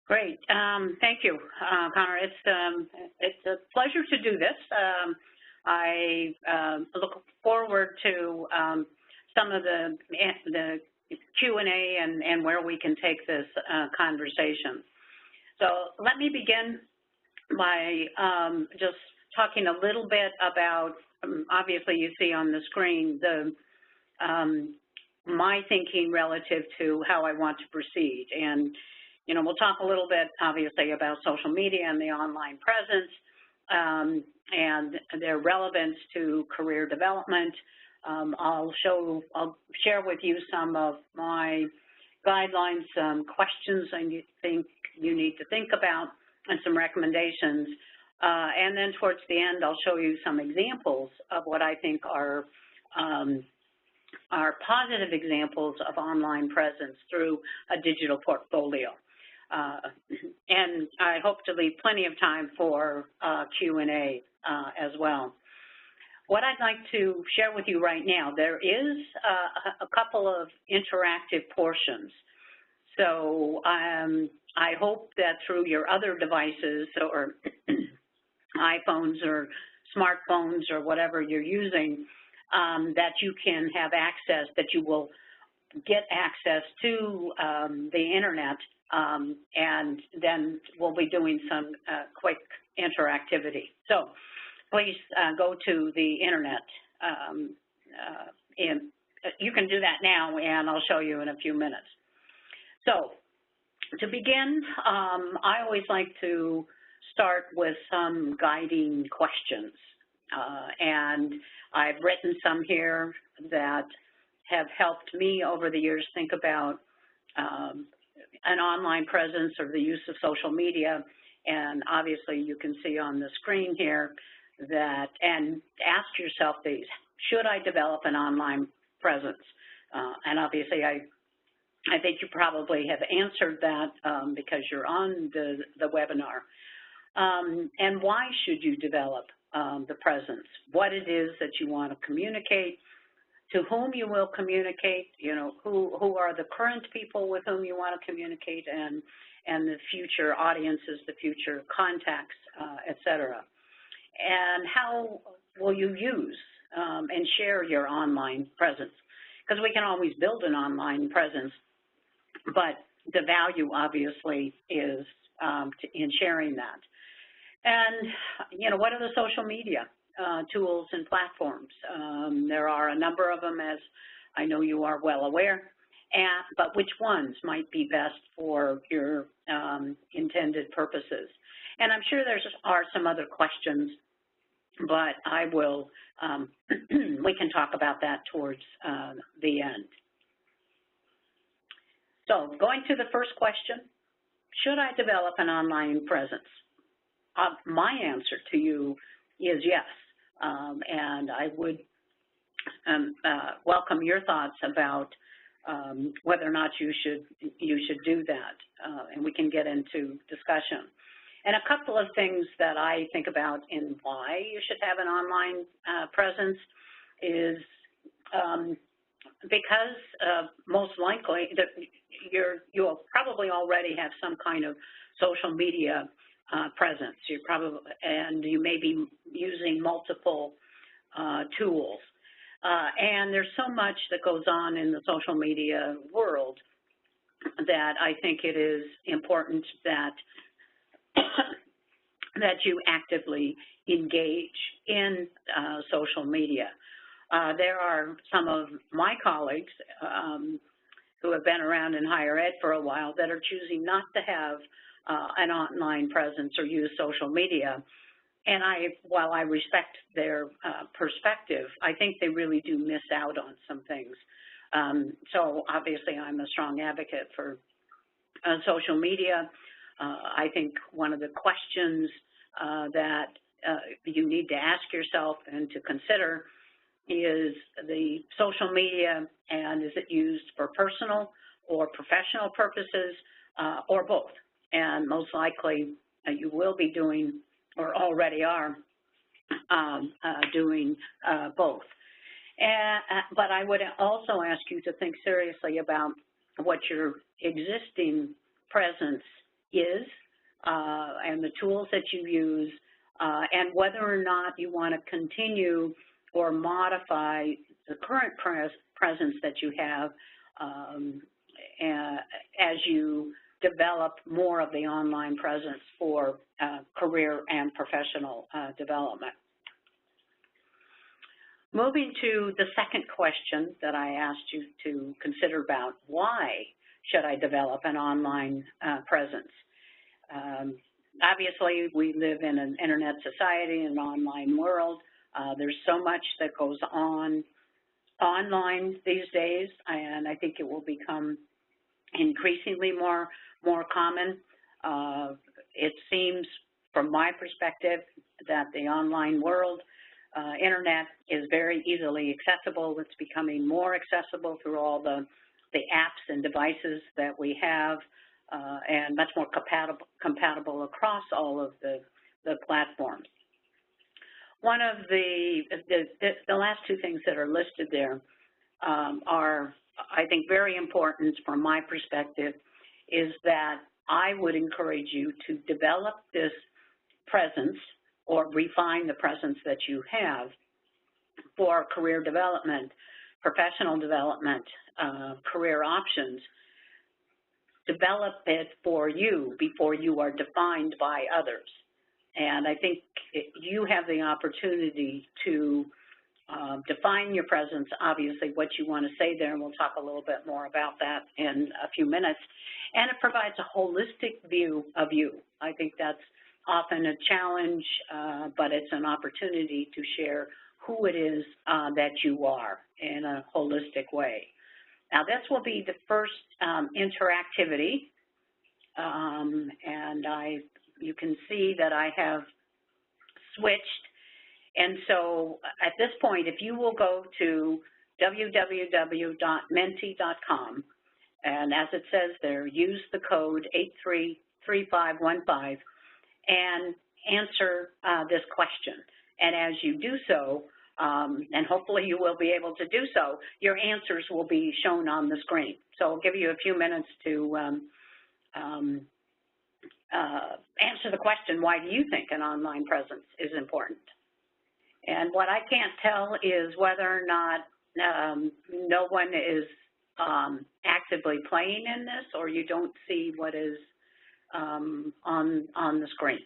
Great. Thank you, Connor. It's a pleasure to do this. I look forward to some of the Q&A and where we can take this conversation. So let me begin by just talking a little bit about, obviously you see on the screen, my thinking relative to how I want to proceed. And, you know, we'll talk a little bit, obviously, about social media and the online presence and their relevance to career development. I'll share with you some of my guidelines, some questions I think you need to think about, and some recommendations. And then towards the end, I'll show you some examples of what I think are positive examples of online presence through a digital portfolio. And I hope to leave plenty of time for Q&A as well. What I'd like to share with you right now, there is a couple of interactive portions. So I hope that through your other devices or iPhones or smartphones or whatever you're using, that you can have access, that you will get access to the internet, and then we'll be doing some quick interactivity. So please go to the internet. You can do that now, and I'll show you in a few minutes. So to begin, I always like to start with some guiding questions. And I've written some here that have helped me over the years think about an online presence or the use of social media. And obviously you can see on the screen here that, and ask yourself these: should I develop an online presence? And obviously I think you probably have answered that because you're on the webinar. And why should you develop the presence? What it is that you want to communicate, to whom you will communicate, you know, who are the current people with whom you want to communicate, and the future audiences, the future contacts, et cetera. And how will you use and share your online presence? Because we can always build an online presence, but the value obviously is in sharing that. And, you know, what are the social media tools and platforms? There are a number of them, as I know you are well aware, but which ones might be best for your intended purposes? And I'm sure there are some other questions, but I will, we can talk about that towards the end. So going to the first question, should I develop an online presence? My answer to you is yes, and I would welcome your thoughts about whether or not you should do that, and we can get into discussion. And a couple of things that I think about in why you should have an online presence is because most likely that you'll probably already have some kind of social media presence. And you may be using multiple tools. And there's so much that goes on in the social media world that I think it is important that that you actively engage in social media. There are some of my colleagues who have been around in higher ed for a while that are choosing not to have an online presence or use social media. And while I respect their perspective, I think they really do miss out on some things. So obviously I'm a strong advocate for social media. I think one of the questions that you need to ask yourself and to consider is the social media, and is it used for personal or professional purposes or both? And most likely you will be doing or already are doing both. But I would also ask you to think seriously about what your existing presence is and the tools that you use, and whether or not you want to continue or modify the current presence that you have as you develop more of the online presence for career and professional development. Moving to the second question that I asked you to consider about, why should I develop an online presence? Obviously, we live in an internet society, an online world. There's so much that goes on online these days, and I think it will become increasingly more common. It seems, from my perspective, that the online world, internet, is very easily accessible. It's becoming more accessible through all the apps and devices that we have, and much more compatible across all of the platforms. One of the last two things that are listed there are, I think, very important from my perspective, is that I would encourage you to develop this presence or refine the presence that you have for career development, professional development, career options. Develop it for you before you are defined by others. And I think you have the opportunity to define your presence, obviously, what you want to say there, and we'll talk a little bit more about that in a few minutes. And it provides a holistic view of you. I think that's often a challenge, but it's an opportunity to share who it is that you are in a holistic way. Now, this will be the first interactivity, and you can see that I have switched. And so at this point, if you will go to www.menti.com, and as it says there, use the code 833515 and answer this question. And as you do so, and hopefully you will be able to do so, your answers will be shown on the screen. So I'll give you a few minutes to answer the question, why do you think an online presence is important? And what I can't tell is whether or not no one is actively playing in this, or you don't see what is on the screen.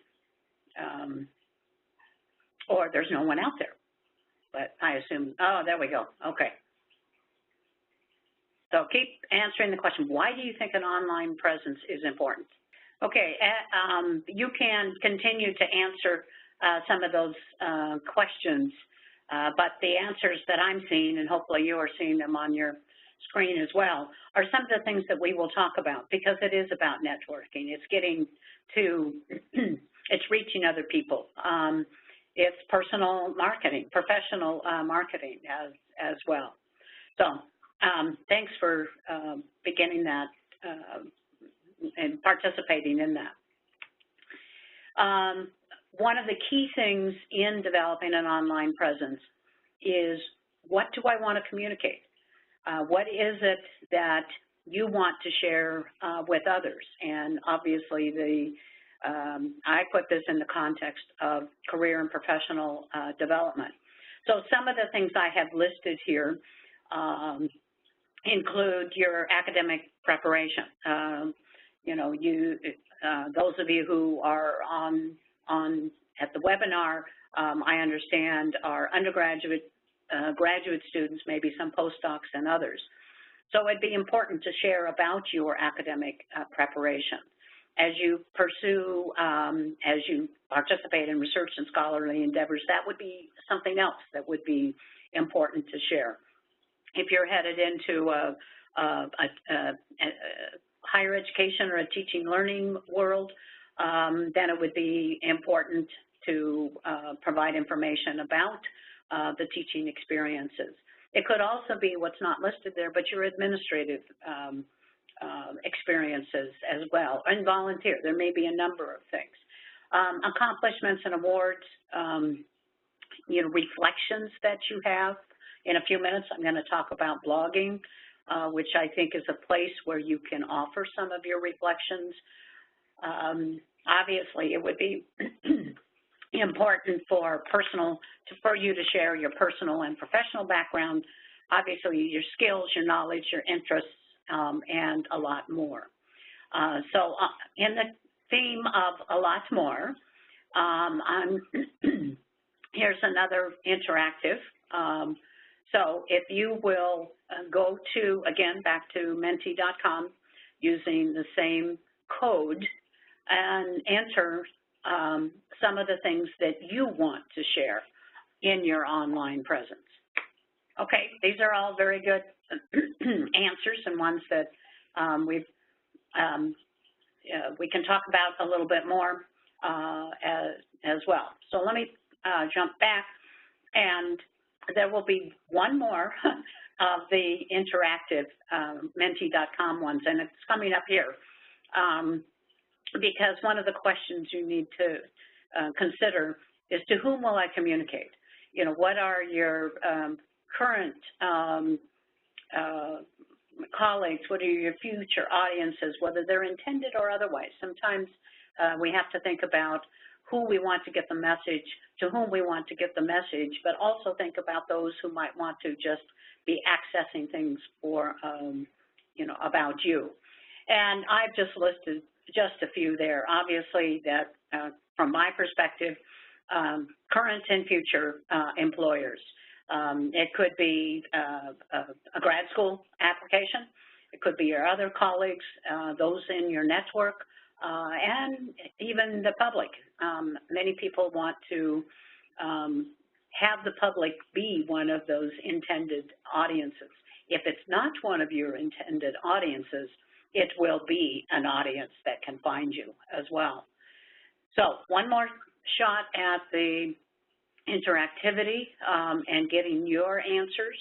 Or there's no one out there. But I assume, oh, there we go, okay. So keep answering the question, why do you think an online presence is important? Okay, you can continue to answer some of those questions, but the answers that I'm seeing, and hopefully you are seeing them on your screen as well, are some of the things that we will talk about, because it is about networking. It's getting to, it's reaching other people. It's personal marketing, professional marketing as well. So thanks for beginning that and participating in that. One of the key things in developing an online presence is, what do I want to communicate? What is it that you want to share with others? And obviously I put this in the context of career and professional development. So some of the things I have listed here include your academic preparation. You know, those of you who are at the webinar, I understand are undergraduate, graduate students, maybe some postdocs and others. So it'd be important to share about your academic preparation. As you pursue, as you participate in research and scholarly endeavors, that would be something else that would be important to share. If you're headed into a higher education or a teaching learning world, then it would be important to provide information about the teaching experiences. It could also be what's not listed there, but your administrative experiences as well, and volunteer. There may be a number of things. Accomplishments and awards, you know, reflections that you have. In a few minutes, I'm going to talk about blogging, which I think is a place where you can offer some of your reflections. Obviously, it would be important for you to share your personal and professional background, obviously your skills, your knowledge, your interests, and a lot more. So in the theme of a lot more, here's another interactive. So if you will go to, again, back to menti.com using the same code and enter some of the things that you want to share in your online presence. Okay, these are all very good answers and ones that we can talk about a little bit more as well. So let me jump back, and there will be one more of the interactive menti.com ones, and it's coming up here because one of the questions you need to consider is, to whom will I communicate? You know, what are your current colleagues, what are your future audiences, whether they're intended or otherwise. Sometimes we have to think about who we want to get the message, to whom we want to get the message, but also think about those who might want to just be accessing things for, you know, about you. And I've just listed just a few there. Obviously, that from my perspective, current and future employers. It could be a grad school application. It could be your other colleagues, those in your network, and even the public. Many people want to have the public be one of those intended audiences. If it's not one of your intended audiences, it will be an audience that can find you as well. So one more shot at the interactivity and getting your answers.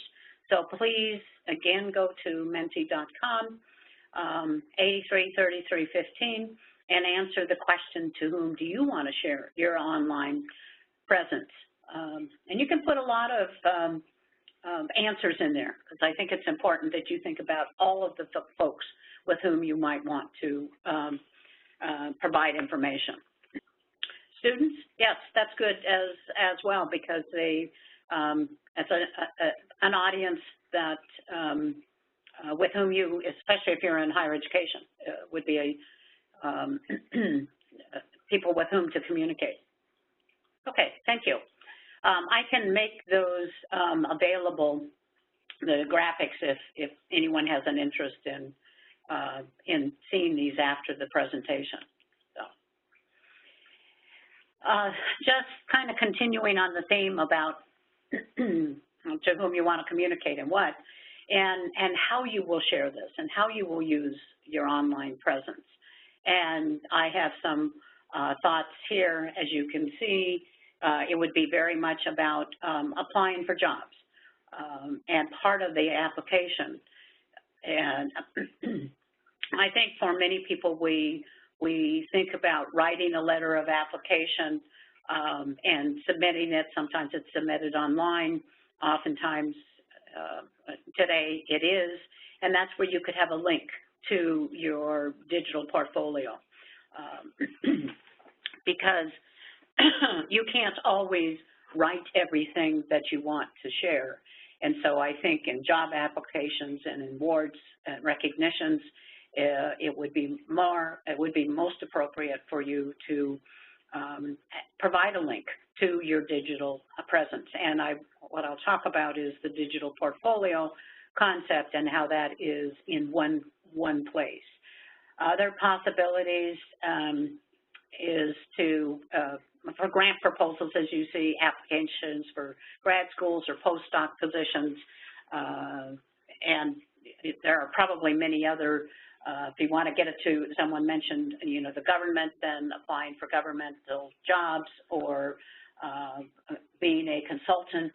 So please, again, go to menti.com, 833315, and answer the question, to whom do you want to share your online presence? And you can put a lot of answers in there, because I think it's important that you think about all of the folks with whom you might want to provide information. Students, yes, that's good as well, because they, it's an audience that with whom you, especially if you're in higher education, would be a people with whom to communicate. Okay, thank you. I can make those available, the graphics, if anyone has an interest in seeing these after the presentation. Just kind of continuing on the theme about to whom you want to communicate and what, and how you will share this and how you will use your online presence. And I have some thoughts here. As you can see, it would be very much about applying for jobs and part of the application. And I think for many people, we think about writing a letter of application and submitting it. Sometimes it's submitted online. Oftentimes, today it is. And that's where you could have a link to your digital portfolio. Because you can't always write everything that you want to share. And so I think in job applications and in awards and recognitions, it would be most appropriate for you to provide a link to your digital presence. And what I'll talk about is the digital portfolio concept and how that is in one place. Other possibilities is to, for grant proposals, as you see, applications for grad schools or postdoc positions, and there are probably many other. If you want to get it to, someone mentioned, you know, the government, then applying for governmental jobs, or being a consultant,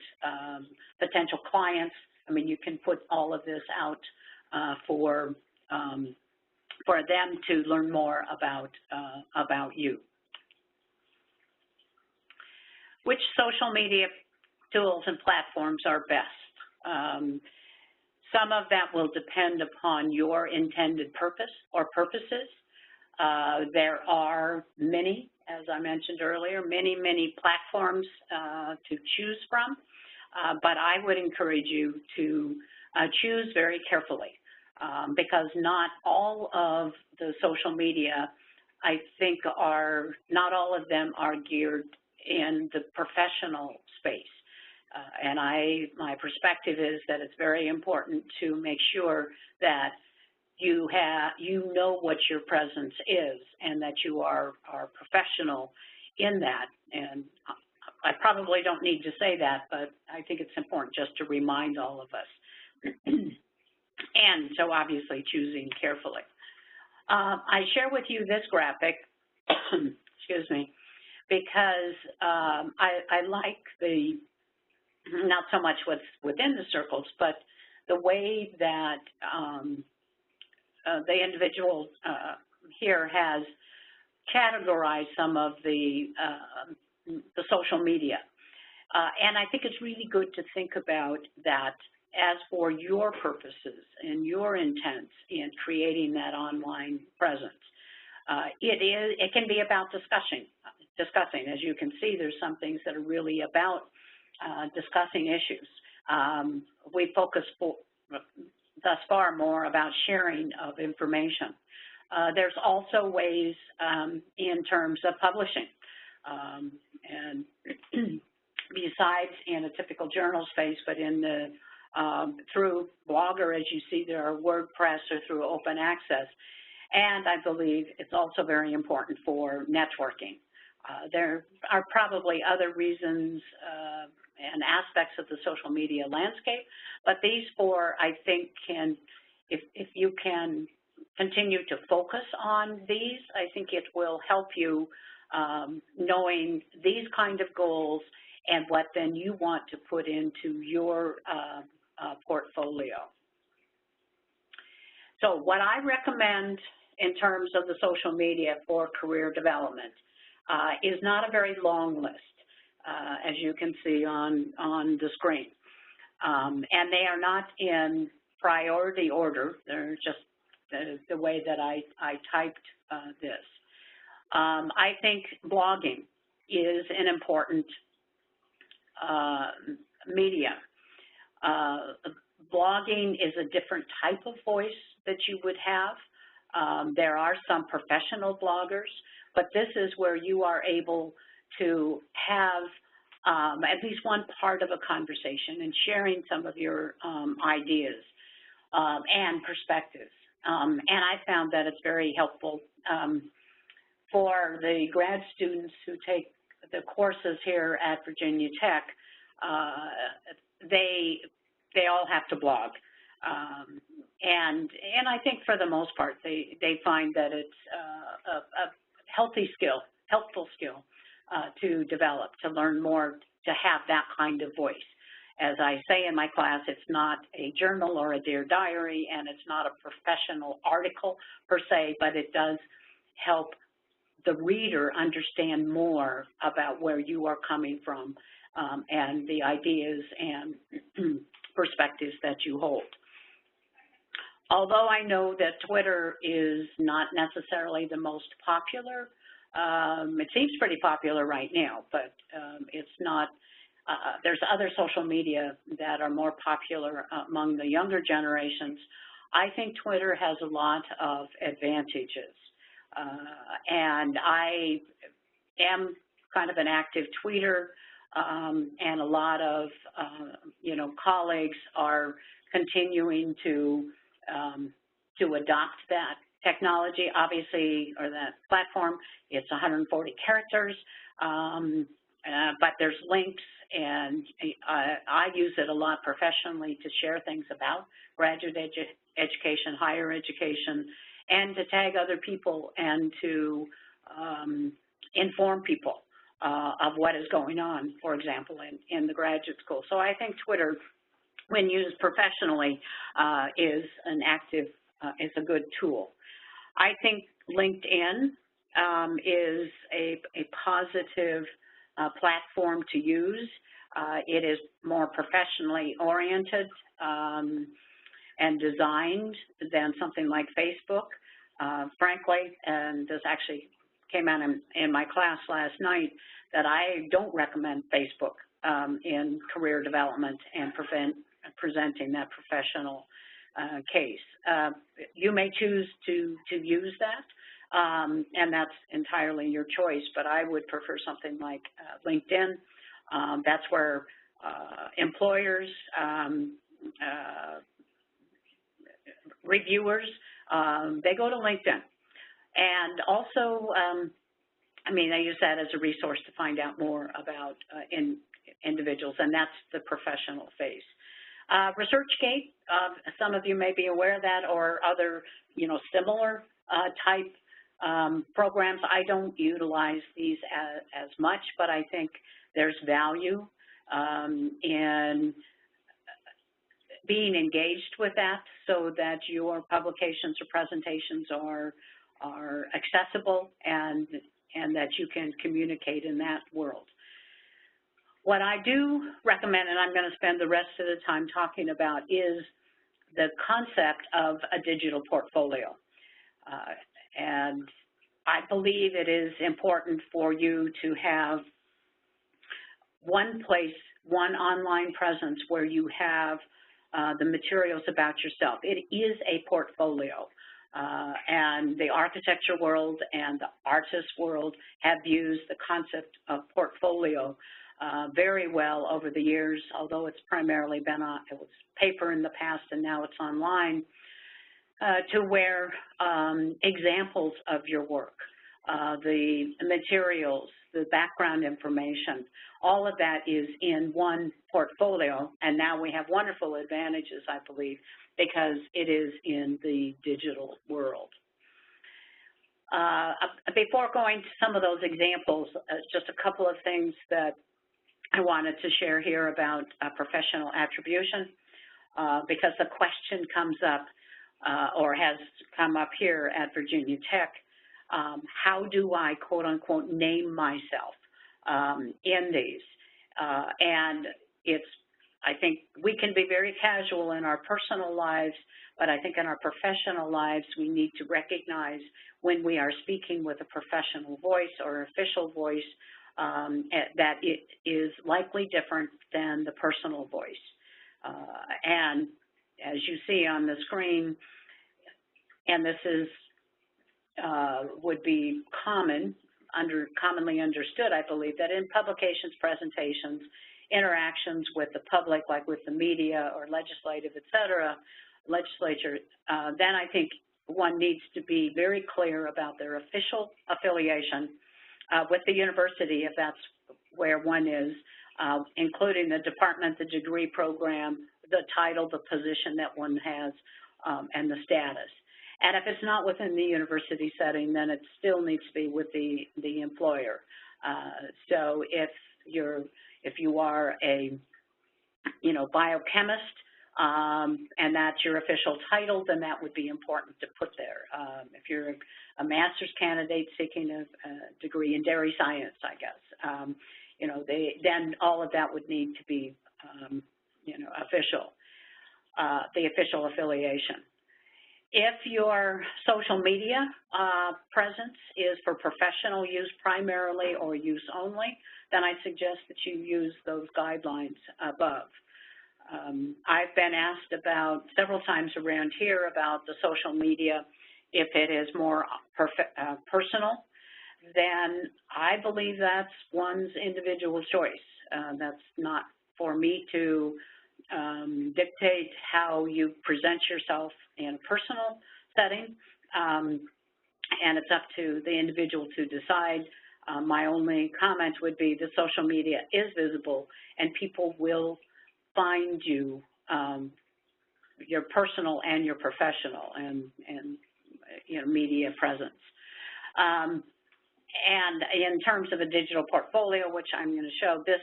potential clients. I mean, you can put all of this out for them to learn more about you. Which social media tools and platforms are best? Some of that will depend upon your intended purpose or purposes. There are many, as I mentioned earlier, many platforms to choose from, but I would encourage you to choose very carefully because not all of the social media, I think, not all of them are geared in the professional space. And my perspective is that it's very important to make sure that you know what your presence is and that you are professional in that. And I probably don't need to say that, but I think it's important just to remind all of us. And so obviously choosing carefully. I share with you this graphic, excuse me, because I like not so much what's within the circles, but the way that the individual here has categorized some of the social media. And I think it's really good to think about that as for your purposes and your intents in creating that online presence. It can be about discussing. As you can see, there's some things that are really about discussing issues. We focus thus far more about sharing of information. There's also ways in terms of publishing. And besides in a typical journal space, but in the through Blogger, as you see, there are WordPress or through open access. And I believe it's also very important for networking. There are probably other reasons and aspects of the social media landscape, but these four, I think, if you can continue to focus on these, I think it will help you knowing these kind of goals and what then you want to put into your portfolio. So what I recommend in terms of the social media for career development is not a very long list, as you can see on the screen. And they are not in priority order. They're just the way that I typed this. I think blogging is an important media. Blogging is a different type of voice that you would have. There are some professional bloggers, but this is where you are able to have at least one part of a conversation and sharing some of your ideas and perspectives. And I found that it's very helpful for the grad students who take the courses here at Virginia Tech. They all have to blog. And I think for the most part, they find that it's a helpful skill to develop, to learn more, to have that kind of voice. As I say in my class, it's not a journal or a Dear Diary, and it's not a professional article per se, but it does help the reader understand more about where you are coming from and the ideas and perspectives that you hold. Although I know that Twitter is not necessarily the most popular, it seems pretty popular right now, but it's not. There's other social media that are more popular among the younger generations. I think Twitter has a lot of advantages. And I am kind of an active tweeter, and a lot of, colleagues are continuing to adopt that technology, obviously, or that platform. It's 140 characters, but there's links, and I use it a lot professionally to share things about graduate education, higher education, and to tag other people and to inform people of what is going on, for example, in the graduate school. So I think Twitter, when used professionally, is a good tool. I think LinkedIn is a positive platform to use. It is more professionally oriented and designed than something like Facebook. frankly, and this actually came out in my class last night, that I don't recommend Facebook in career development and presenting that professional case. You may choose to use that, and that's entirely your choice, but I would prefer something like LinkedIn. That's where employers, reviewers, they go to LinkedIn. And also, I mean, I use that as a resource to find out more about individuals, and that's the professional face. ResearchGate, some of you may be aware of that, or other, similar type programs. I don't utilize these as much, but I think there's value in being engaged with that, so that your publications or presentations are accessible and that you can communicate in that world. What I do recommend, and I'm going to spend the rest of the time talking about, is the concept of a digital portfolio. And I believe it is important for you to have one place, one online presence where you have the materials about yourself. It is a portfolio. And the architecture world and the artist world have used the concept of portfolio very well over the years, although it's primarily been it was paper in the past and now it's online, to where examples of your work, the materials, the background information, all of that is in one portfolio, and now we have wonderful advantages, I believe, because it is in the digital world. Before going to some of those examples, just a couple of things that I wanted to share here about professional attribution, because the question comes up or has come up here at Virginia Tech. How do I, quote unquote, name myself in these? And I think we can be very casual in our personal lives, but I think in our professional lives, we need to recognize when we are speaking with a professional voice or official voice that it is likely different than the personal voice. And as you see on the screen, and this is would be commonly understood, I believe, that in publications, presentations, interactions with the public, like with the media or legislature, then I think one needs to be very clear about their official affiliation with the university, if that's where one is, including the department, the degree program, the title, the position that one has, and the status. And if it's not within the university setting, then it still needs to be with the employer. So if you are a biochemist and that's your official title, then that would be important to put there. If you're a master's candidate seeking a degree in dairy science, I guess, then all of that would need to be official, the official affiliation. If your social media presence is for professional use primarily or use only, then I suggest that you use those guidelines above. I've been asked about several times around here about the social media. If it is more personal, then I believe that's one's individual choice. That's not for me to dictate how you present yourself in a personal setting, and it's up to the individual to decide. My only comment would be the social media is visible, and people will find you, your personal and your professional and media presence. And in terms of a digital portfolio, which I'm going to show this,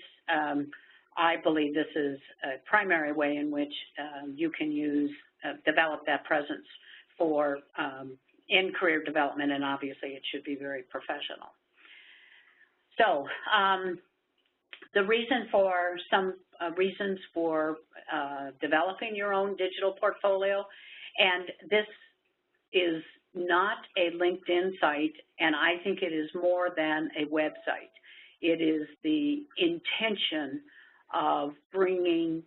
I believe this is a primary way in which you can develop that presence for in career development, and obviously it should be very professional. So the reason for some reasons for developing your own digital portfolio, and this is not a LinkedIn site, and I think it is more than a website. It is the intention of bringing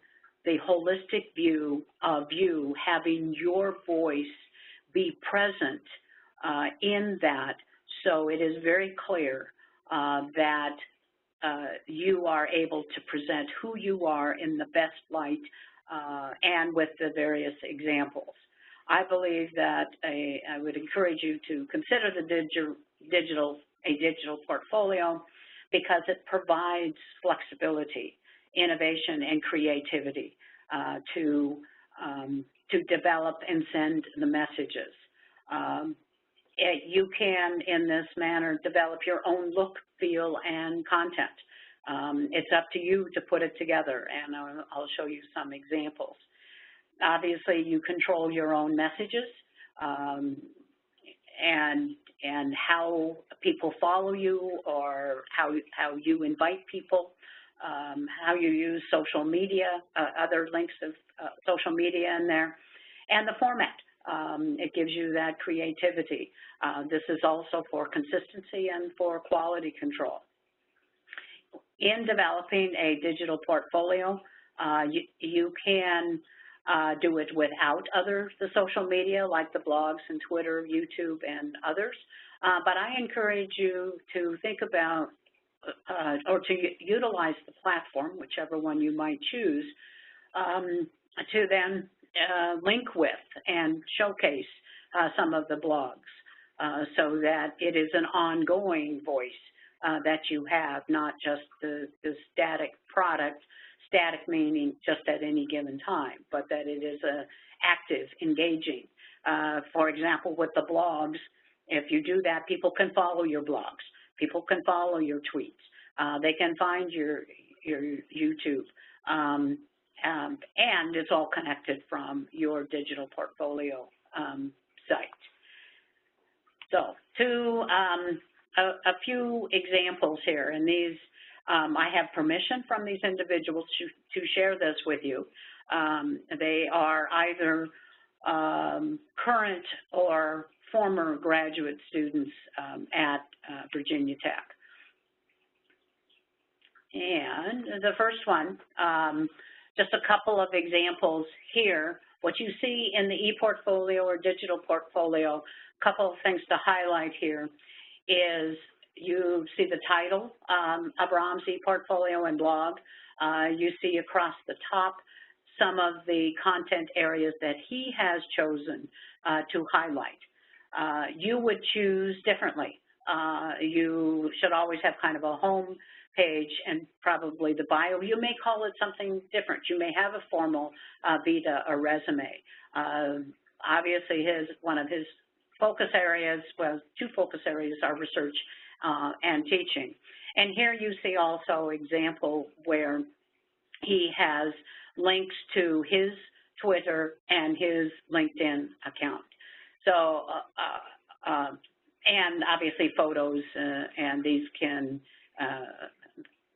the holistic view of you, having your voice be present in that, so it is very clear that you are able to present who you are in the best light and with the various examples. I believe that I would encourage you to consider the digital portfolio because it provides flexibility, innovation, and creativity to develop and send the messages. You can, in this manner, develop your own look, feel, and content. It's up to you to put it together, and I'll show you some examples. Obviously, you control your own messages and how people follow you, or how you invite people, how you use social media, other links of social media in there, and the format. It gives you that creativity. This is also for consistency and for quality control. In developing a digital portfolio, you can do it without the social media like the blogs and Twitter, YouTube, and others. But I encourage you to think about or to utilize the platform, whichever one you might choose, to then link with and showcase some of the blogs so that it is an ongoing voice that you have, not just the static product, static meaning just at any given time, but that it is active, engaging. For example, with the blogs, if you do that, people can follow your blogs. People can follow your tweets. They can find your YouTube. And it's all connected from your digital portfolio site. So a few examples here, and these, I have permission from these individuals to share this with you. They are either current or former graduate students at Virginia Tech. And the first one, just a couple of examples here. What you see in the e-portfolio or digital portfolio, a couple of things to highlight here is you see the title of Ram's e-portfolio and blog. You see across the top some of the content areas that he has chosen to highlight. You would choose differently. You should always have kind of a home page and probably the bio. You may call it something different. You may have a formal vita or resume. Obviously, one of his focus areas, well, two focus areas are research and teaching. And here you see also example where he has links to his Twitter and his LinkedIn account. So, and obviously photos, and these can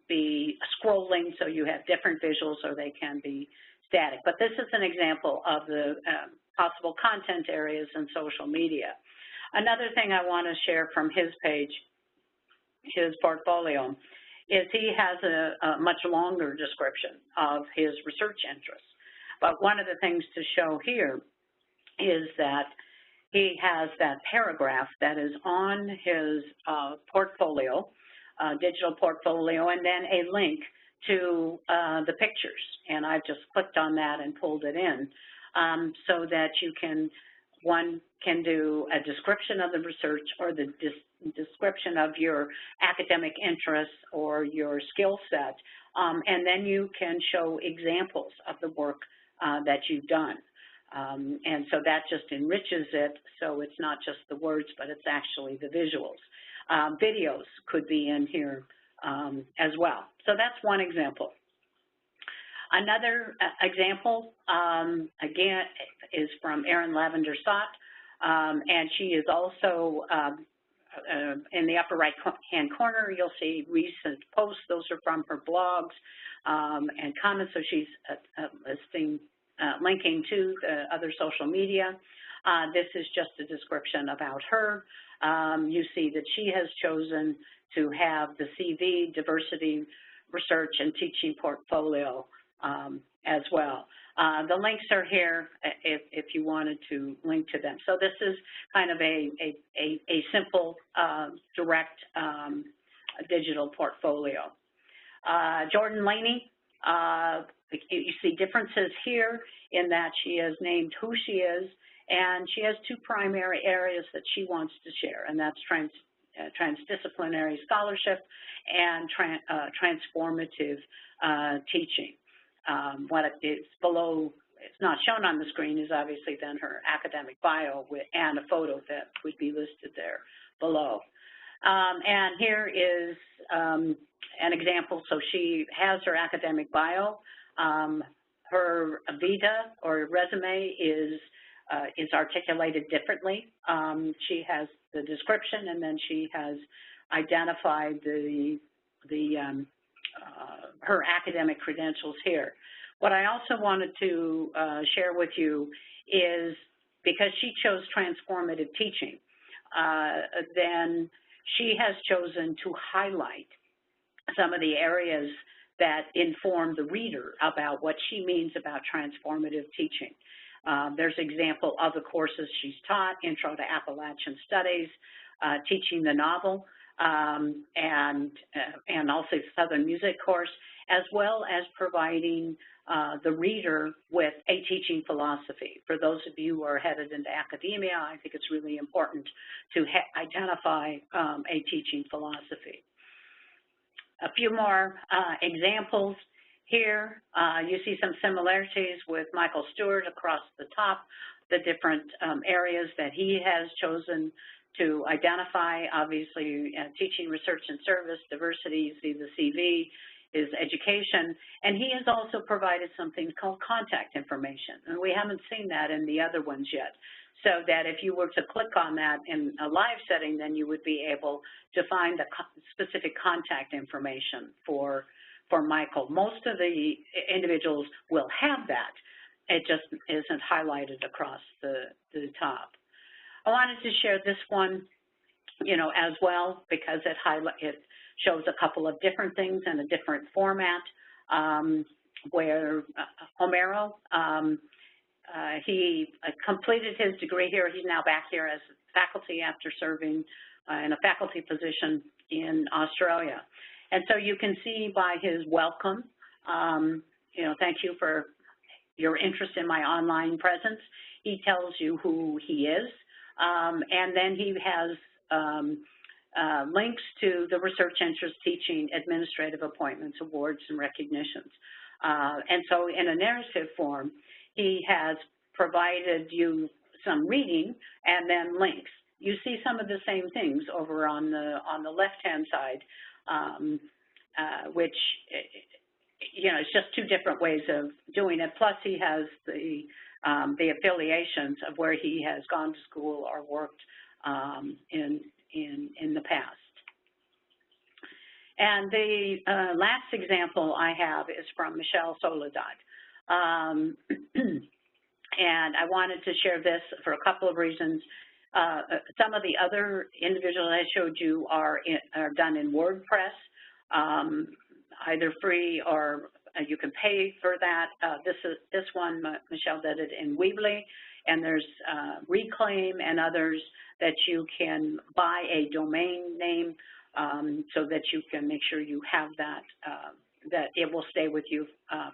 be scrolling, so you have different visuals, or they can be static. But this is an example of the possible content areas in social media. Another thing I want to share from his page, his portfolio, is he has a much longer description of his research interests. But one of the things to show here is that he has that paragraph that is on his portfolio, digital portfolio, and then a link to the pictures. And I've just clicked on that and pulled it in so that you can, one can do a description of the research or the description of your academic interests or your skill set, and then you can show examples of the work that you've done. And so that just enriches it, so it's not just the words, but it's actually the visuals. Videos could be in here as well. So that's one example. Another example, again, is from Erin Lavender-Sott, and she is also in the upper right-hand corner. You'll see recent posts. Those are from her blogs and comments, so she's listing linking to the other social media. This is just a description about her. You see that she has chosen to have the CV, diversity, research, and teaching portfolio as well. The links are here if you wanted to link to them. So this is kind of a simple, direct digital portfolio. Jordan Laney, you see differences here in that she has named who she is, and she has two primary areas that she wants to share, and that's transdisciplinary scholarship and transformative teaching. What is below, it's not shown on the screen, is obviously then her academic bio and a photo that would be listed there below. And here is an example. So she has her academic bio. Her vita or resume is articulated differently. She has the description, and then she has identified her academic credentials here. What I also wanted to share with you is, because she chose transformative teaching, then she has chosen to highlight some of the areas that inform the reader about what she means about transformative teaching. There's an example of the courses she's taught: Intro to Appalachian Studies, Teaching the Novel, and also Southern Music course, as well as providing the reader with a teaching philosophy. For those of you who are headed into academia, I think it's really important to identify a teaching philosophy. A few more examples here. You see some similarities with Michael Stewart across the top, the different areas that he has chosen to identify. Obviously, teaching, research, and service, diversity, you see the CV, is education, and he has also provided something called contact information, and we haven't seen that in the other ones yet. So that if you were to click on that in a live setting, then you would be able to find the specific contact information for Michael. Most of the individuals will have that. It just isn't highlighted across the top. I wanted to share this one, as well, because it shows a couple of different things in a different format, where Homero, he completed his degree here. He's now back here as faculty after serving in a faculty position in Australia. And so you can see by his welcome, thank you for your interest in my online presence. He tells you who he is, and then he has links to the research interest, teaching, administrative appointments, awards, and recognitions. And so in a narrative form, he has provided you some reading and then links. You see some of the same things over on the left-hand side, which, it's just two different ways of doing it. Plus, he has the affiliations of where he has gone to school or worked in the past. And the last example I have is from Michelle Soledad. And I wanted to share this for a couple of reasons. Some of the other individuals I showed you are done in WordPress, either free or you can pay for that. This one, Michelle did it in Weebly, and there's Reclaim and others that you can buy a domain name so that you can make sure you have that, that it will stay with you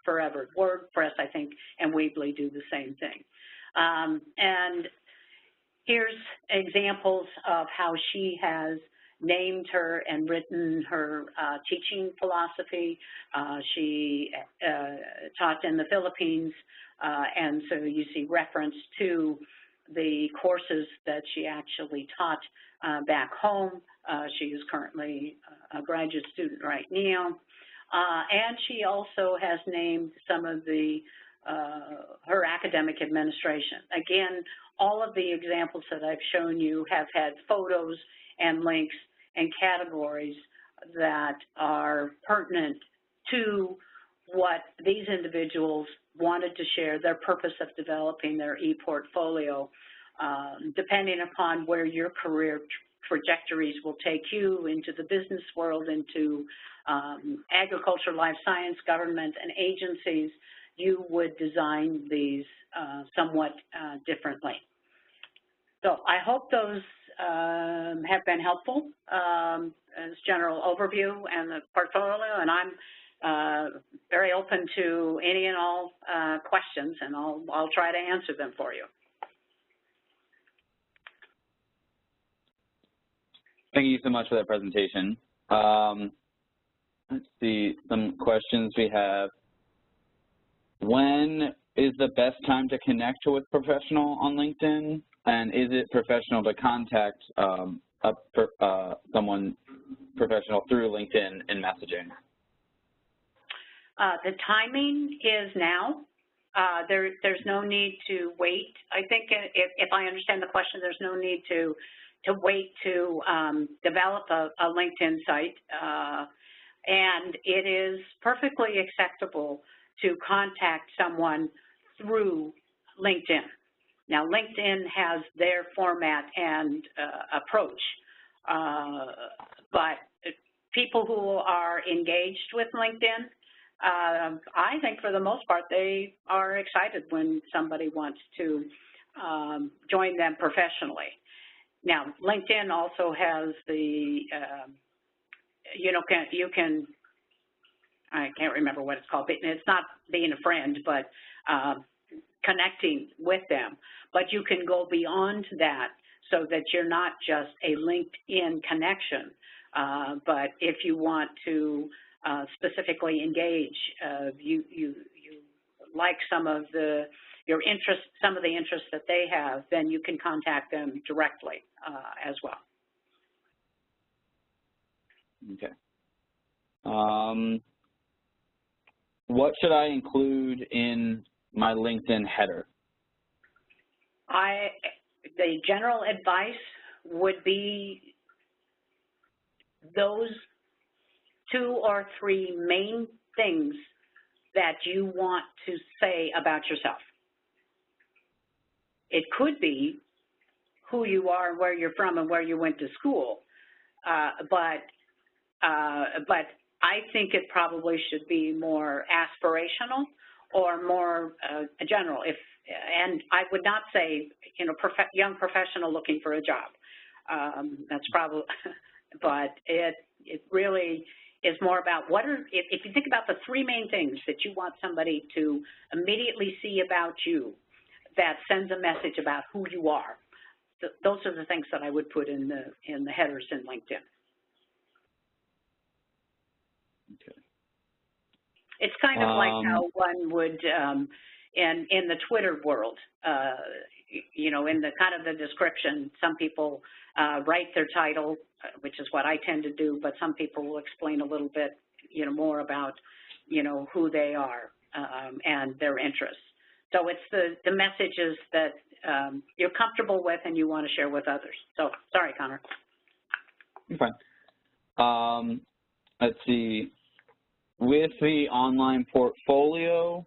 forever. WordPress, I think, and Weebly do the same thing. And here's examples of how she has named her and written her teaching philosophy. She taught in the Philippines, and so you see reference to the courses that she actually taught back home. She is currently a graduate student right now. And she also has named some of her academic administration. Again, all of the examples that I've shown you have had photos and links and categories that are pertinent to what these individuals wanted to share, their purpose of developing their e-portfolio, depending upon where your career trajectories will take you into the business world, into agriculture, life science, government, and agencies. You would design these somewhat differently. So I hope those have been helpful as general overview and the portfolio, and I'm very open to any and all questions, and I'll try to answer them for you. Thank you so much for that presentation. Let's see, some questions we have. When is the best time to connect with a professional on LinkedIn? And is it professional to contact someone professional through LinkedIn in messaging? The timing is now. There's no need to wait. I think if I understand the question, there's no need to wait to develop a LinkedIn site. And it is perfectly acceptable to contact someone through LinkedIn. Now, LinkedIn has their format and approach, but people who are engaged with LinkedIn, I think for the most part, they are excited when somebody wants to join them professionally. Now, LinkedIn also has the, you can, I can't remember what it's called, but it's not being a friend, but connecting with them. But you can go beyond that so that you're not just a LinkedIn connection, but if you want to specifically engage, you like some of the interests that they have, then you can contact them directly as well. Okay. What should I include in my LinkedIn header? The general advice would be those 2 or 3 main things that you want to say about yourself. It could be who you are, where you're from, and where you went to school, but I think it probably should be more aspirational or more general. And I would not say, young professional looking for a job. That's probably, but it really is more about if you think about the 3 main things that you want somebody to immediately see about you, that sends a message about who you are. Those are the things that I would put in the headers in LinkedIn. Okay. It's kind of like how one would in the Twitter world, in the kind of the description, some people write their title, which is what I tend to do, but some people will explain a little bit, more about, who they are and their interests. So it's the messages that you're comfortable with and you want to share with others. So, sorry, Connor. You're fine. Let's see. With the online portfolio,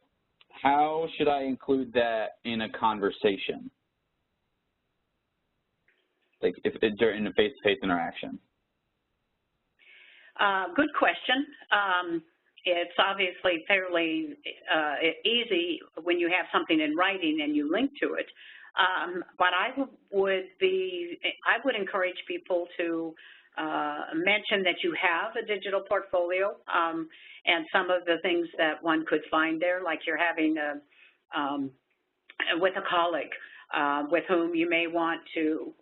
how should I include that in a conversation? Like during a face-to-face interaction? Good question. It's obviously fairly easy when you have something in writing and you link to it. But I would encourage people to mention that you have a digital portfolio and some of the things that one could find there, like you're having with a colleague with whom you may want to,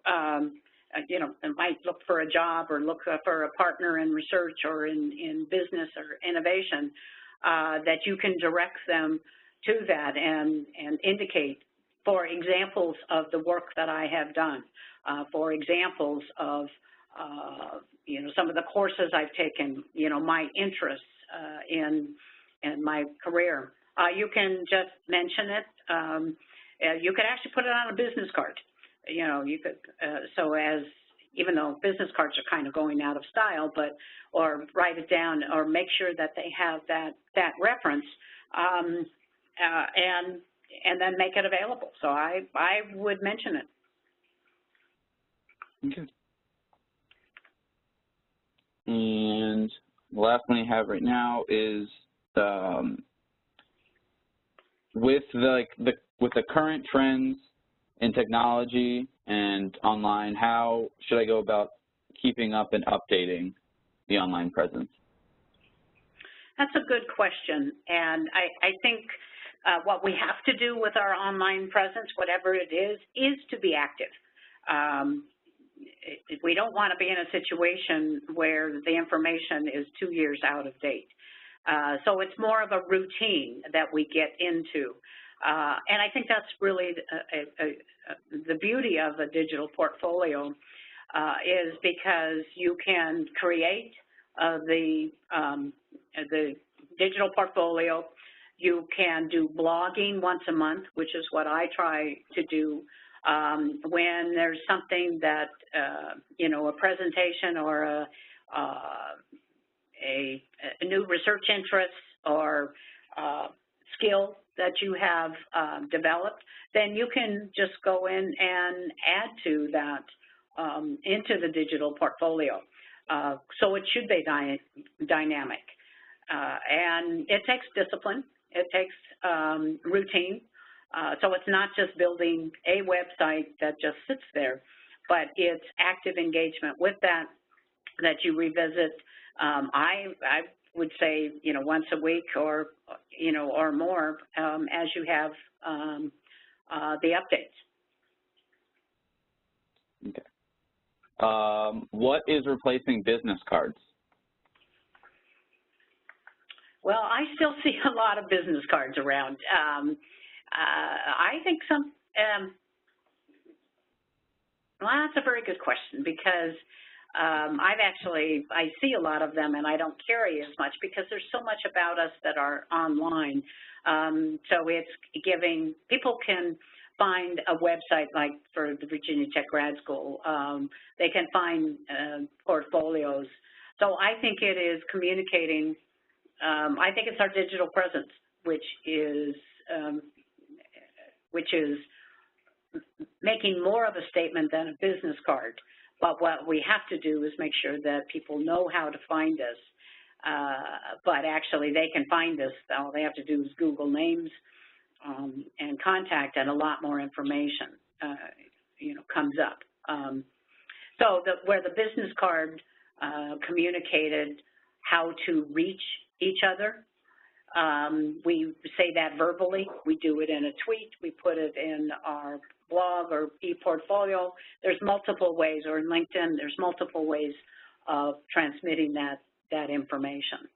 might look for a job or look for a partner in research or in business or innovation, that you can direct them to that and indicate, for examples of the work that I have done, for examples of some of the courses I've taken, my interests in my career. You can just mention it. You could actually put it on a business card. You could, so as even though business cards are kind of going out of style, but, or write it down or make sure that they have that reference, and then make it available. So I would mention it. Okay. And the last one I have right now is with the current trends in technology and online, how should I go about keeping up and updating the online presence? That's a good question, and I think what we have to do with our online presence, whatever it is to be active. We don't want to be in a situation where the information is 2 years out of date. So it's more of a routine that we get into. And I think that's really the beauty of a digital portfolio is because you can create the digital portfolio. You can do blogging once a month, which is what I try to do when there's something that, you know, a presentation or a new research interest or skill that you have developed, then you can just go in and add to that into the digital portfolio. So it should be dynamic. And it takes discipline. It takes routine. So it's not just building a website that just sits there, but it's active engagement with that you revisit. I would say, you know, once a week or, you know, or more as you have the updates. Okay. What is replacing business cards? Well, I still see a lot of business cards around. I think some, well, that's a very good question because I see a lot of them and I don't carry as much because there's so much about us that are online. So it's giving, people can find a website like for the Virginia Tech Grad School. They can find portfolios. So I think it is communicating, I think it's our digital presence, which is making more of a statement than a business card. But what we have to do is make sure that people know how to find us. But actually, they can find us. All they have to do is Google names and contact, and a lot more information, you know, comes up. So where the business card communicated how to reach each other, we say that verbally. We do it in a tweet. We put it in our blog or e-portfolio. There's multiple ways, or in LinkedIn, there's multiple ways of transmitting that information.